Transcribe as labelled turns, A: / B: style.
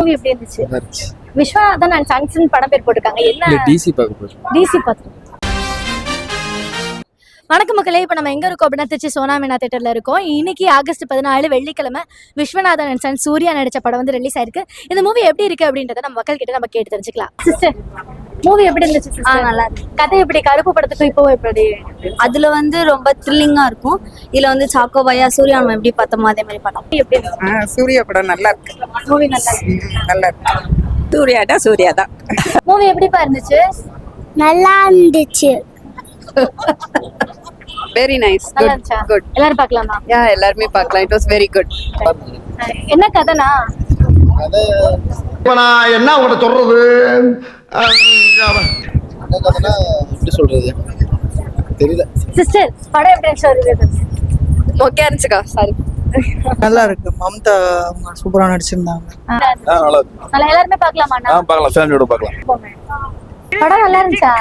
A: Movie எப்படி இருந்துச்சு? Viswanathan and sons படம் பேர் போட்டிருக்காங்க. என்ன
B: டிசி பார்த்து.
A: வணக்கம் மக்களே, இப்போ நம்ம எங்க இருக்கோம் அப்படின்னா திருச்சி சோனா மீனா தியேட்டர்ல இருக்கோம். இன்னைக்கு ஆகஸ்ட் 14 வெள்ளிக்கிழமை விஸ்வநாதன் அண்ட் சன் சூர்யா நடிச்ச படம் வந்து ரிலீஸ் ஆயிருக்கு. இந்த மூவி எப்படி இருக்கு அப்படின்றத நம்ம மக்கள் கிட்ட நம்ம கேட்டு தெரிஞ்சுக்கலாம். சிஸ்டர், மூவி எப்படி இருந்துச்சு சிஸ்டர்?
C: நல்லா இருக்கு.
A: கதை எப்படி? கருப்பு படத்துக்கு இப்போ எப்படி?
C: அதுல வந்து ரொம்ப த்ரில்லிங்கா இருக்கும். இதுல வந்து சாக்கோபாயா சூர்யா நம்ம எப்படி பார்த்தோமோ அதே மாதிரி படம்
A: எப்படி இருந்துச்சு?
D: சூர்யா படம் நல்லா இருக்கு.
A: மூவி நல்லா இருக்கு.
D: நல்லா இருக்கு. சூர்யா தான்.
A: மூவி எப்படிப்பா இருந்துச்சு?
E: நல்லா இருந்துச்சு.
D: Very nice.
A: நல்லா இருந்துச்சா?
D: குட்.
A: எல்லாரும் பார்க்கலாமா?
D: யா, எல்லாருமே பார்க்கலாம். It was very good.
A: என்ன கதைனா?
F: இப்ப நான் என்ன உங்கள்கிட்ட சொல்றது?
B: எப்படி சொல்றது தெரியல.
A: சிஸ்டர், படம் எப்படி இருந்துச்சு?
D: ஓகே இருந்துச்சுக்கா. சாரி.
G: நல்லா இருக்கு. மம்தா அவங்க சூப்பரா நடிச்சிருந்தாங்க.
B: நல்லா இருக்கு.
A: நல்லா எல்லாருமே பார்க்கலாமா?
B: பார்க்கலாம், ஃபேமிலியோட பார்க்கலாம்.
A: படம் நல்லா இருந்துச்சா?